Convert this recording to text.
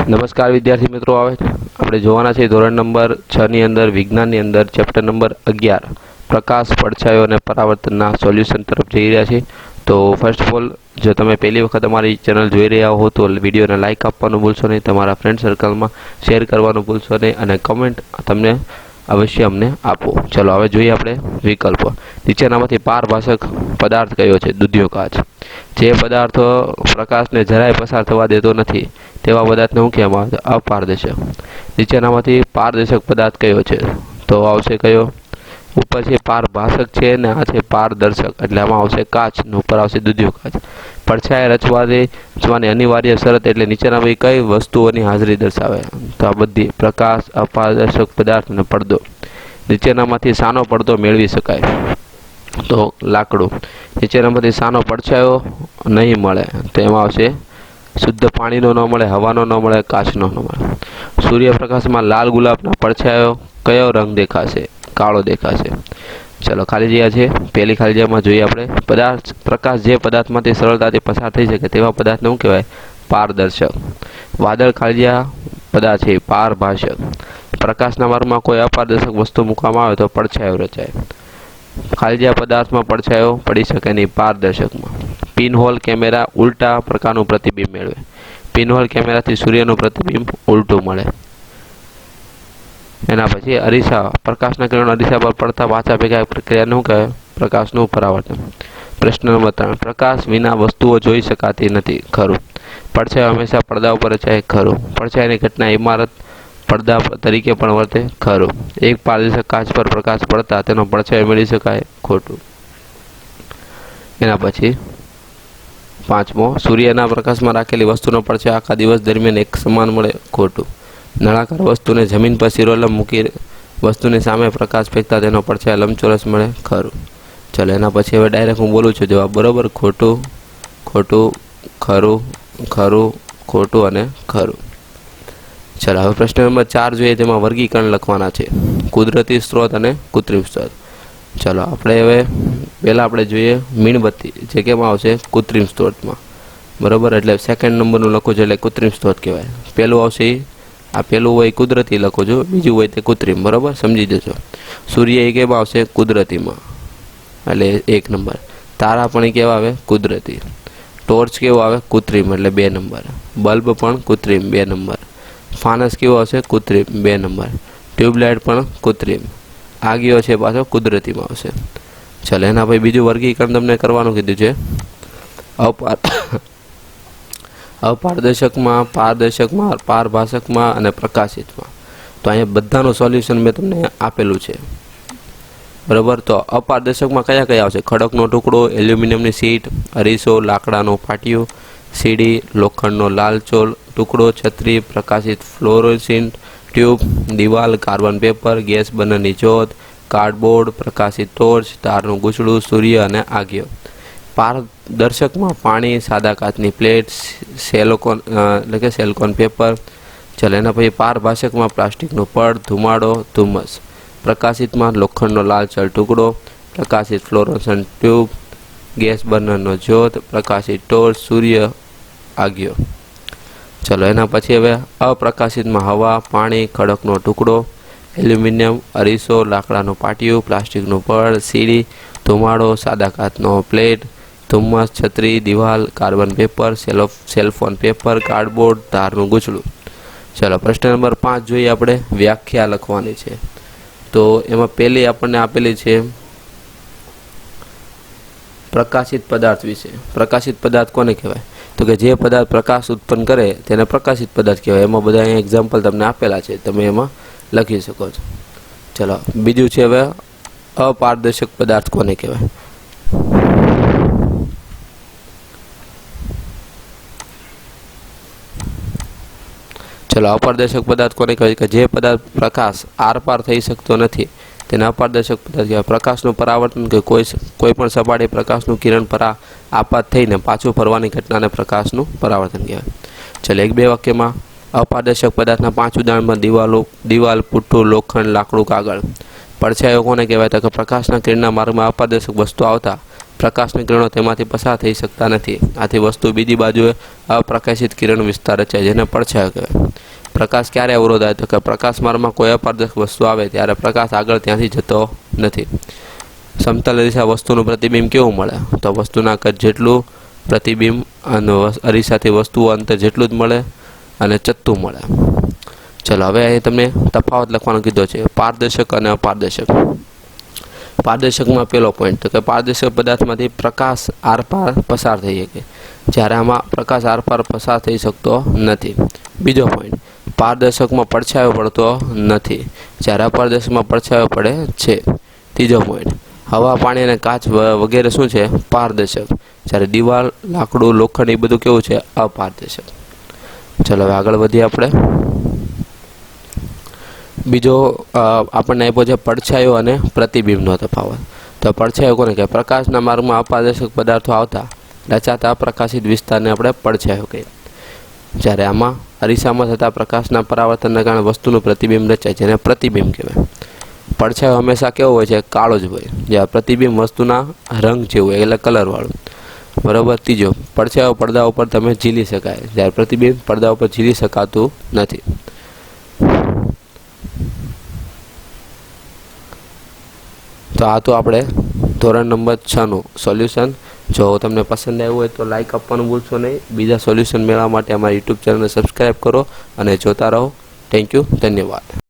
નમસ્કાર વિદ્યાર્થી મિત્રો, આવે આપણે જોવાના છે ધોરણ નંબર 6 ની અંદર વિજ્ઞાનની અંદર ચેપ્ટર નંબર 11 પ્રકાશ, પડછાયો અને પરાવર્તનના સોલ્યુશન તરફ જઈ રહ્યા છે। તો ફર્સ્ટ ઓફ ઓલ, જો તમે પહેલી વખત અમારી ચેનલ જોઈ રહ્યા હો તો વિડીયોને લાઇક આપવાનું ભૂલશો નહીં, તમારા ફ્રેન્ડ સર્કલમાં શેર કરવાનું ભૂલશો નહીં અને કમેન્ટ તમને અવશ્ય અમને આપો। ચલો હવે જોઈએ આપણે વિકલ્પો। નીચેનામાંથી પારભાષક પદાર્થ કયો છે? દૂધિયો કાચ। જે પદાર્થ પ્રકાશને જરાય પસાર થવા દેતો નથી તેવા પદાર્થને શું કહેવામાં આવે? અપારદર્શક। નીચેનામાંથી પારદર્શક પદાર્થ કયો છે? તો આવશે કયો? ઉપર છે પારભાષક છે ને આ છે પારદર્શક, એટલે આમાં આવશે કાચ ને ઉપર આવશે દૂધિયો કાચ। પડછાયા રચવાની અનિવાર્ય શરત એટલે નીચેનામાંથી કઈ વસ્તુઓની હાજરી દર્શાવે? તો આ બધી પ્રકાશ, અપારદર્શક પદાર્થ અને પડદો। નીચેનામાંથી શાનો પડદો મેળવી શકાય? તો લાકડું। નીચેનામાંથી શાનો પડછાયો નહીં મળે? તો એમાં આવશે શુદ્ધ પાણીનો ન મળે, હવાનો ન મળે, કાચનો ન મળે। સૂર્યપ્રકાશમાં લાલ ગુલાબના પડછાયો કયો રંગ દેખાશે? કાળો દેખાશે। ચલો ખાલી જગ્યા છે, પહેલી ખાલી જગ્યામાં જોઈએ આપણે પ્રકાશ જે પદાર્થમાંથી સરળતાથી પસાર થઈ શકે તેવા પદાર્થને શું કહેવાય? પારદર્શક। વાદળ ખાલી જગ્યા પદાર્થ છે પારભાષક। પ્રકાશના માર્ગમાં કોઈ અપારદર્શક વસ્તુ મૂકવામાં આવે તો પડછાયો રચાય। ખાલી જગ્યા પદાર્થમાં પડછાયો પડી શકે નહીં, પારદર્શકમાં। પિનહોલ કેમેરા ઉલટા પ્રકારનું પ્રતિબિંબ મેળવે। પિનહોલ કેમેરાથી સૂર્યનું પ્રતિબિંબ ઉલટું મળે। એના પછી અરીસા, પ્રકાશના કિરણો અરીસા પર પડતા પાછા ભેગા પ્રક્રિયાને શું કહેવાય? પ્રકાશનું પરાવર્તન। પ્રશ્ન નંબર 3, પ્રકાશ વિના વસ્તુઓ જોઈ શકાતી નથી, ખરું? પડછાયો હંમેશા પડદા ઉપર રચાય, ખરું? પડછાયાની ઘટના ઇમારત પડદા તરીકે પણ વર્તે, ખરું? એક પારદર્શક કાચ પર પ્રકાશ પડતા તેનો પડછાયો મેળવી શકાય, ખોટું? એના પછી 5મો, સૂર્યના પ્રકાશમાં રાખેલી વસ્તુનો પડછાયો આખા દિવસ દરમિયાન એક સમાન મળે, ખોટું? નળાકાર વસ્તુને જમીન પર શિરોલંબ મૂકી વસ્તુની સામે પ્રકાશ ફેંકતા તેનો પડછાયો લંબચોરસ મળે, ખરું? ચલો એના પછી હવે ડાયરેક્ટ હું બોલું છું જવાબ, બરોબર? ખોટું, ખોટું, ખરું, ખરું, ખોટું અને ખરું। ચલો હવે પ્રશ્ન નંબર 4 જોઈએ, તેમાં વર્ગીકરણ લખવાના છે, કુદરતી સ્ત્રોત અને કૃત્રિમ સ્ત્રોત। ચલો આપણે હવે પહેલાં આપણે જોઈએ મીણબત્તી, જે કેમાં આવશે? કૃત્રિમ સ્ત્રોતમાં, બરાબર? એટલે સેકન્ડ નંબરનું લખું છું એટલે કૃત્રિમ સ્ત્રોત કહેવાય। પહેલું આવશે આ પહેલું હોય કુદરતી લખું છું, બીજું હોય તે કૃત્રિમ, બરાબર? સમજી જજો। સૂર્ય એ કેવા આવશે? કુદરતીમાં, એટલે 1 નંબર। તારા પણ કેવા આવે? કુદરતી। ટોર્ચ કેવો આવે? કૃત્રિમ, એટલે 2 નંબર। બલ્બ પણ કૃત્રિમ, 2 નંબર। ફાનસ કેવો આવશે? કૃત્રિમ, 2 નંબર। ટ્યુબલાઇટ પણ કૃત્રિમ। આગિયો છે પાછો કુદરતીમાં આવશે। ચાલો એના પછી બીજું વર્ગીકરણ તમને કરવાનું કીધું છે, અપારદર્શકમાં, પારદર્શકમાં, પારભાષકમાં અને પ્રકાશિતમાં। તો અહીંયા બધાનું સોલ્યુશન મેં તમને આપેલું છે, બરાબર? તો અપારદર્શકમાં કયા કયા આવશે? ખડકનો ટુકડો, એલ્યુમિનિયમની સીટ, અરીસો, લાકડાનો પાટિયો, સીડી, લોખંડનો લાલચોળ ટુકડો, છત્રી, પ્રકાશિત ફ્લોરોસન્ટ ટ્યુબ, દિવાલ, કાર્બન પેપર, ગેસ બર્નરની જ્યોત, કાર્ડબોર્ડ, પ્રકાશિત ટોર્ચ, તારનું ગૂંચળું, સૂર્ય અને આગિયો। પારદર્શકમાં પાણી, સાદા કાચની પ્લેટ, સેલોકોન એટલે કે સેલ્કોન પેપર। ચાલો એના પછી પારભાષકમાં પ્લાસ્ટિકનું પડ, ધુમાડો, ધુમ્મસ। પ્રકાશિતમાં લોખંડનો લાલચળ ટુકડો, પ્રકાશિત ફ્લોરોસન્ટ ટ્યુબ, ગેસ બર્નરનો જ્યોત, પ્રકાશિત ટોર્ચ, સૂર્ય, આગિયો। ચલો એના પછી હવે અપ્રકાશિતમાં હવા, પાણી, ખડકનો ટુકડો, એલ્યુમિનિયમ, અરીસો, લાકડાનું પાટિયું, પ્લાસ્ટિકનું પડ, સીડી, ધુમાડો, સાદા કાચનો પ્લેટ, ધુમ્મસ, છત્રી, દિવાલ, કાર્બન પેપર, સેલ્ફોન પેપર, કાર્ડબોર્ડ, તારનું ગૂંચળું। ચલો પ્રશ્ન નંબર 5 જોઈએ આપણે, વ્યાખ્યા લખવાની છે। તો એમાં પહેલી આપણને આપેલી છે પ્રકાશિત પદાર્થ વિશે। પ્રકાશિત પદાર્થ કોને કહેવાય? તો કે જે પદાર્થ પ્રકાશ ઉત્પન્ન કરે તેને પ્રકાશિત પદાર્થ કહેવાય। એમાં બધા અહીંયા એક્ઝામ્પલ તમને આપેલા છે, તમે એમાં લખી શકો છો। ચલો બીજું છે હવે અપારદર્શક પદાર્થ કોને કહેવાય? ચલો અપારદર્શક પદાર્થ કોને કહેવાય? કે જે પદાર્થ પ્રકાશ આરપાર થઈ શકતો નથી તેને અપારદર્શક પદાર્થ કહેવાય। પ્રકાશનું પરાવર્તન કે કોઈ પણ સપાટી પ્રકાશનું કિરણ પર આપાત થઈને પાછું ફરવાની ઘટનાને પ્રકાશનું પરાવર્તન કહેવાય। ચલો 1-2 વાક્યમાં અપારદર્શક પદાર્થના 5 ઉદાહરણમાં દિવાલ, પુઠ્ઠું, લોખંડ, લાકડું, કાગળ। પડછાયો કોને કહેવાય? તો કે પ્રકાશના કિરણના માર્ગમાં અપારદર્શક વસ્તુ આવતા પ્રકાશની કિરણો તેમાંથી પસાર થઈ શકતા નથી. આથી વસ્તુ બીજી બાજુએ અપ્રકાશિત કિરણ વિસ્તાર રચાય જેને પડછાયો કહેવાય. પ્રકાશ ક્યારે અવરોધાય તો કે પ્રકાશ માર્ગમાં કોઈ અપારદર્શક વસ્તુ આવે ત્યારે પ્રકાશ આગળ ત્યાંથી જતો નથી. સમતલ અરીસા વસ્તુનું પ્રતિબિંબ કેવું મળે તો વસ્તુના કદ જેટલું પ્રતિબિંબ અને અરીસાથી વસ્તુઓ અંતર જેટલું જ મળે અને ચત્તું મળે. ચલો હવે અહીં તમને તફાવત લખવાનો કીધો છે, પારદર્શક અને અપારદર્શક. પારદર્શકમાં પહેલો પોઈન્ટ તો કે પારદર્શક પદાર્થમાંથી પ્રકાશ આરપાર પસાર થઈ શકે, જ્યારે આમાં પ્રકાશ આરપાર પસાર થઈ શકતો નથી. બીજો પોઈન્ટ, પારદર્શકમાં પડછાયો પડતો નથી, જ્યારે અપારદર્શકમાં પડછાયો પડે છે. ત્રીજો પોઈન્ટ, હવા, પાણી અને કાચ વગેરે શું છે પારદર્શક, જ્યારે દિવાલ, લાકડું, લોખંડ એ બધું કેવું છે અપારદર્શક. ચલો હવે આગળ વધીએ આપણે. બીજો આપણને આપ્યો છે પડછાયો અને પ્રતિબિંબનો તફાવત. તો પડછાયો કોને કહે? પ્રકાશના માર્ગમાં અપારદર્શક પદાર્થો આવતા રચાતા અપ્રકાશિત વિસ્તારને આપણે પડછાયો કહીએ, જ્યારે આમાં અરીસામાં થતા પ્રકાશના પરાવર્તનના કારણે વસ્તુનું પ્રતિબિંબ રચાય જેને પ્રતિબિંબ કહેવાય. પડછાયો હંમેશા કેવો હોય છે? કાળો જ હોય, જ્યારે પ્રતિબિંબ વસ્તુના રંગ જેવું હોય એટલે કલરવાળું. બરાબર. ત્રીજો, પડછાયો પડદા ઉપર તમે ઝીલી શકાય, જ્યારે પ્રતિબિંબ પડદા ઉપર ઝીલી શકાતું નથી. તો આ તો આપણે ધોરણ નંબર 6નું સોલ્યુશન. જો તમને પસંદ આવ્યું હોય તો લાઈક આપવાનું ભૂલશો નહીં. બીજા સોલ્યુશન મેળવવા માટે અમારી યુટ્યુબ ચેનલને સબસ્ક્રાઈબ કરો અને જોતા રહો. Thank you. ધન્યવાદ.